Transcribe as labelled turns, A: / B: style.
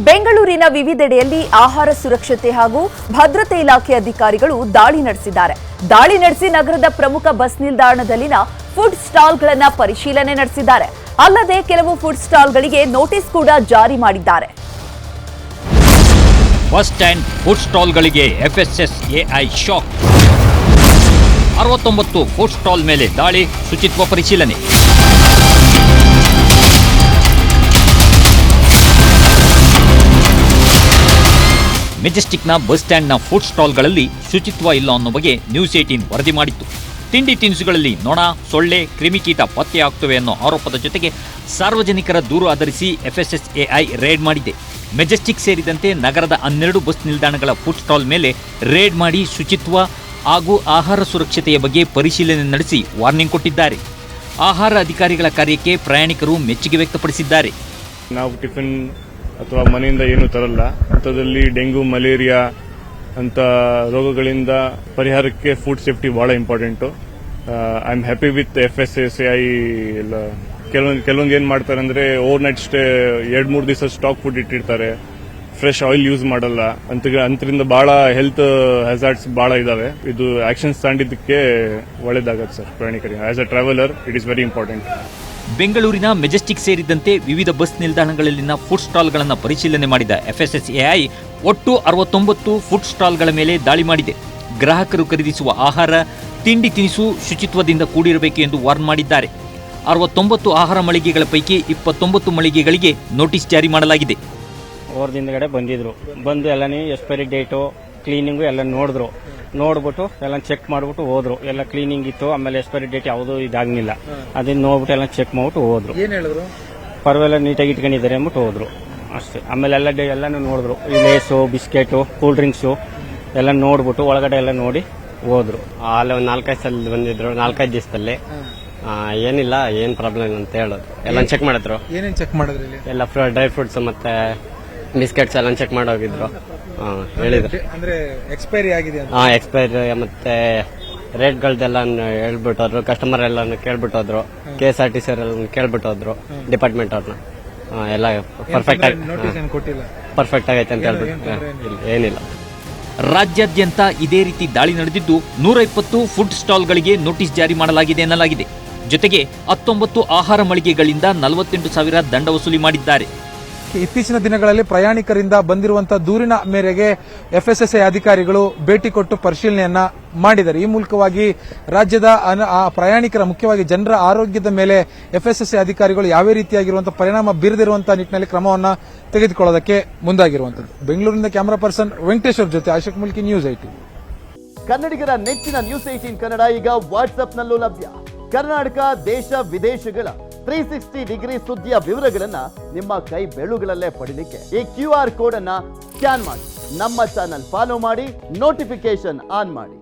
A: ಬೆಂಗಳೂರಿನ ವಿವಿಧೆಡೆಯಲ್ಲಿ ಆಹಾರ ಸುರಕ್ಷತೆ ಹಾಗೂ ಭದ್ರತೆ ಇಲಾಖೆ ಅಧಿಕಾರಿಗಳು ದಾಳಿ ನಡೆಸಿದ್ದಾರೆ. ದಾಳಿ ನಡೆಸಿ ನಗರದ ಪ್ರಮುಖ ಬಸ್ ನಿಲ್ದಾಣದಲ್ಲಿನ ಫುಡ್ ಸ್ಟಾಲ್ಗಳನ್ನು ಪರಿಶೀಲನೆ ನಡೆಸಿದ್ದಾರೆ. ಅಲ್ಲದೆ ಕೆಲವು ಫುಡ್ ಸ್ಟಾಲ್ಗಳಿಗೆ ನೋಟಿಸ್ ಕೂಡ ಜಾರಿ ಮಾಡಿದ್ದಾರೆ.
B: ಬಸ್ ಸ್ಟ್ಯಾಂಡ್ ಫುಡ್ ಸ್ಟಾಲ್ಗಳಿಗೆ FSSAI ಶಾಕ್. 69 ಫುಡ್ ಸ್ಟಾಲ್ ಮೇಲೆ ದಾಳಿ, ಶುಚಿತ್ವ ಪರಿಶೀಲನೆ. ಮೆಜೆಸ್ಟಿಕ್ನ ಬಸ್ ಸ್ಟ್ಯಾಂಡ್ನ ಫುಡ್ ಸ್ಟಾಲ್ಗಳಲ್ಲಿ ಶುಚಿತ್ವ ಇಲ್ಲ ಅನ್ನೋ ಬಗ್ಗೆ ನ್ಯೂಸ್ 18 ವರದಿ ಮಾಡಿತ್ತು. ತಿಂಡಿ ತಿನಿಸುಗಳಲ್ಲಿ ನೊಣ, ಸೊಳ್ಳೆ, ಕ್ರಿಮಿಕೀಟ ಪತ್ತೆಯಾಗುತ್ತವೆ ಅನ್ನೋ ಆರೋಪದ ಜೊತೆಗೆ ಸಾರ್ವಜನಿಕರ ದೂರು ಆಧರಿಸಿ FSSAI ರೇಡ್ ಮಾಡಿದೆ. ಮೆಜೆಸ್ಟಿಕ್ ಸೇರಿದಂತೆ ನಗರದ 12 ಬಸ್ ನಿಲ್ದಾಣಗಳ ಫುಡ್ ಸ್ಟಾಲ್ ಮೇಲೆ ರೇಡ್ ಮಾಡಿ ಶುಚಿತ್ವ ಹಾಗೂ ಆಹಾರ ಸುರಕ್ಷತೆಯ ಬಗ್ಗೆ ಪರಿಶೀಲನೆ ನಡೆಸಿ ವಾರ್ನಿಂಗ್ ಕೊಟ್ಟಿದ್ದಾರೆ. ಆಹಾರ ಅಧಿಕಾರಿಗಳ ಕಾರ್ಯಕ್ಕೆ ಪ್ರಯಾಣಿಕರು ಮೆಚ್ಚುಗೆ ವ್ಯಕ್ತಪಡಿಸಿದ್ದಾರೆ.
C: ನಾವು ಟಿಫಿನ್ ಅಥವಾ ಮನೆಯಿಂದ ಏನು ತರಲ್ಲ, ಅಂಥದ್ರಲ್ಲಿ ಡೆಂಗು, ಮಲೇರಿಯಾ ಅಂತ ರೋಗಗಳಿಂದ ಪರಿಹಾರಕ್ಕೆ ಫುಡ್ ಸೇಫ್ಟಿ ಬಹಳ important. I am happy with FSSAI. ಕೆಲವೊಂದು ಏನ್ ಮಾಡ್ತಾರೆ ಅಂದ್ರೆ ಓವರ್ ನೈಟ್ ಸ್ಟೇ 2-3 ದಿವಸ ಸ್ಟಾಕ್ ಫುಡ್ ಇಟ್ಟಿರ್ತಾರೆ, ಫ್ರೆಶ್ ಆಯಿಲ್ ಯೂಸ್ ಮಾಡಲ್ಲ. ಅಂತರಿಂದ ಬಹಳ ಹೆಲ್ತ್ ಹ್ಯಾಜಾರ್ಡ್ಸ್ ಬಹಳ ಇದಾವೆ. ಇದು ಆಕ್ಷನ್ಸ್ ತಗೊಂಡಿದ್ದಕ್ಕೆ ಒಳ್ಳೇದಾಗತ್ತೆ ಸರ್ ಪ್ರಯಾಣಿಕರಿಗೆ. As a traveller it is very important.
B: ಬೆಂಗಳೂರಿನ ಮೆಜೆಸ್ಟಿಕ್ ಸೇರಿದಂತೆ ವಿವಿಧ ಬಸ್ ನಿಲ್ದಾಣಗಳಲ್ಲಿನ ಫುಡ್ ಸ್ಟಾಲ್ಗಳನ್ನು ಪರಿಶೀಲನೆ ಮಾಡಿದ FSSAI ಒಟ್ಟು 69 ಫುಡ್ ಸ್ಟಾಲ್ಗಳ ಮೇಲೆ ದಾಳಿ ಮಾಡಿದೆ. ಗ್ರಾಹಕರು ಖರೀದಿಸುವ ಆಹಾರ, ತಿಂಡಿ ತಿನಿಸು ಶುಚಿತ್ವದಿಂದ ಕೂಡಿರಬೇಕು ಎಂದು ವಾರ್ನ್ ಮಾಡಿದ್ದಾರೆ. 69 ಆಹಾರ ಮಳಿಗೆಗಳ ಪೈಕಿ 29 ಮಳಿಗೆಗಳಿಗೆ ನೋಟಿಸ್ ಜಾರಿ ಮಾಡಲಾಗಿದೆ.
D: ಹಿಂದ್ಗಡೆ ಬಂದು ಎಲ್ಲನೇ ಎಕ್ಸ್ಪೈರಿ ಡೇಟು, ಕ್ಲೀನಿಂಗು ಎಲ್ಲ ನೋಡ್ಬಿಟ್ಟು ಎಲ್ಲ ಚೆಕ್ ಮಾಡ್ಬಿಟ್ಟು ಹೋದ್ರು. ಎಲ್ಲ ಕ್ಲೀನಿಂಗ್ ಇತ್ತು, ಆಮೇಲೆ ಎಕ್ಸ್ಪೈರಿ ಡೇಟ್ ಯಾವುದೂ ಇದಾಗಲಿಲ್ಲ. ಅದನ್ನ ನೋಡ್ಬಿಟ್ಟು ಎಲ್ಲ ಚೆಕ್ ಮಾಡ್ಬಿಟ್ಟು ಹೋದ್ರು. ಪರವೆಲ್ಲ ನೀಟಾಗಿ ಇಟ್ಕೊಂಡಿದ್ದಾರೆ ಅಂದ್ಬಿಟ್ಟು ಹೋದ್ರು ಅಷ್ಟೇ. ಆಮೇಲೆ ಎಲ್ಲಾನು ನೋಡಿದ್ರು, ಈ ಲೇಸು, ಬಿಸ್ಕೆಟು, ಕೂಲ್ ಡ್ರಿಂಕ್ಸು ಎಲ್ಲ ನೋಡ್ಬಿಟ್ಟು ಒಳಗಡೆ ಎಲ್ಲ ನೋಡಿ ಹೋದ್ರು.
E: ಅಲ್ಲಿ ಒಂದು 4-5 ಸಲ ಬಂದಿದ್ರು, 4-5 ದಿವಸದಲ್ಲಿ. ಏನಿಲ್ಲ, ಏನ್ ಪ್ರಾಬ್ಲಮ್ ಇಲ್ಲ ಅಂತ ಹೇಳೋದು. ಎಲ್ಲ ಚೆಕ್ ಮಾಡಿದ್ರು.
F: ಏನೇನು ಚೆಕ್ ಮಾಡಿದ್ರಿ? ಎಲ್ಲ
E: ಡ್ರೈ ಫ್ರೂಟ್ಸ್ ಮತ್ತೆ ಬಿಸ್ಕೆಟ್ಸ್ ಎಲ್ಲ ಚೆಕ್ ಮಾಡಿ ಹೋಗಿದ್ರು. ಹೇಳಿದ್ರು
F: ಅಂದ್ರೆ ಎಕ್ಸ್ಪೈರಿ ಆಗಿದೆ ಅಂತ.
E: ಎಕ್ಸ್ಪೈರಿ ಮತ್ತೆ ರೇಟ್ಗಳ್ದೆಲ್ಲ ಹೇಳ್ಬಿಟ್ಟೋದ್ರು. ಕಸ್ಟಮರ್ ಎಲ್ಲ ಕೇಳ್ಬಿಟ್ಟೋದ್ರು. KSRTC ಎಲ್ಲ ಕೇಳ್ಬಿಟ್ಟೋದ್ರು. ಡಿಪಾರ್ಟ್ಮೆಂಟ್ ಅವ್ರನ್ನ ಎಲ್ಲ ಪರ್ಫೆಕ್ಟ್ ಆಗೈತೆ ಅಂತ ಹೇಳ್ಬಿಟ್ಟು ಏನಿಲ್ಲ.
B: ರಾಜ್ಯಾದ್ಯಂತ ಇದೇ ರೀತಿ ದಾಳಿ ನಡೆದಿದ್ದು 120 ಫುಡ್ ಸ್ಟಾಲ್ಗಳಿಗೆ ನೋಟಿಸ್ ಜಾರಿ ಮಾಡಲಾಗಿದೆ ಎನ್ನಲಾಗಿದೆ. ಜೊತೆಗೆ 19 ಆಹಾರ ಮಳಿಗೆಗಳಿಂದ 48,000 ದಂಡ ವಸೂಲಿ ಮಾಡಿದ್ದಾರೆ.
F: ಇತ್ತೀಚಿನ ದಿನಗಳಲ್ಲಿ ಪ್ರಯಾಣಿಕರಿಂದ ಬಂದಿರುವಂತಹ ದೂರಿನ ಮೇರೆಗೆ FSSAI ಅಧಿಕಾರಿಗಳು ಭೇಟಿ ಕೊಟ್ಟು ಪರಿಶೀಲನೆಯನ್ನ ಮಾಡಿದ್ದಾರೆ. ಈ ಮೂಲಕವಾಗಿ ರಾಜ್ಯದ ಪ್ರಯಾಣಿಕರ, ಮುಖ್ಯವಾಗಿ ಜನರ ಆರೋಗ್ಯದ ಮೇಲೆ FSSAI ಅಧಿಕಾರಿಗಳು ಯಾವ ರೀತಿಯಾಗಿರುವಂತಹ ಪರಿಣಾಮ ಬೀರದಿರುವಂತಹ ನಿಟ್ಟಿನಲ್ಲಿ ಕ್ರಮವನ್ನ ತೆಗೆದುಕೊಳ್ಳೋದಕ್ಕೆ ಮುಂದಾಗಿರುವಂತದ್ದು. ಬೆಂಗಳೂರಿನಿಂದ ಕ್ಯಾಮರಾ ಪರ್ಸನ್ ವೆಂಕಟೇಶ್ವರ್ ಜೊತೆ ಅಶೋಕ್ ಮುಲ್ಕಿ, ನ್ಯೂಸ್ 18.
G: ಕನ್ನಡಿಗರ ನೆಚ್ಚಿನ ನ್ಯೂಸ್ 18 ಕನ್ನಡ ಈಗ ವಾಟ್ಸ್ಆಪ್ನಲ್ಲೂ ಲಭ್ಯ. ಕರ್ನಾಟಕ, ದೇಶ ವಿದೇಶಗಳ 360 ಡಿಗ್ರಿ ಸುದ್ದಿಯ ವಿವರಗಳನ್ನ ನಿಮ್ಮ ಕೈ ಬೆರಳುಗಳಲ್ಲೇ ಪಡಿಲಿಕ್ಕೆ ಈ QR ಕೋಡ್ ಅನ್ನ ಸ್ಕ್ಯಾನ್ ಮಾಡಿ, ನಮ್ಮ ಚಾನಲ್ ಫಾಲೋ ಮಾಡಿ, ನೋಟಿಫಿಕೇಶನ್ ಆನ್ ಮಾಡಿ.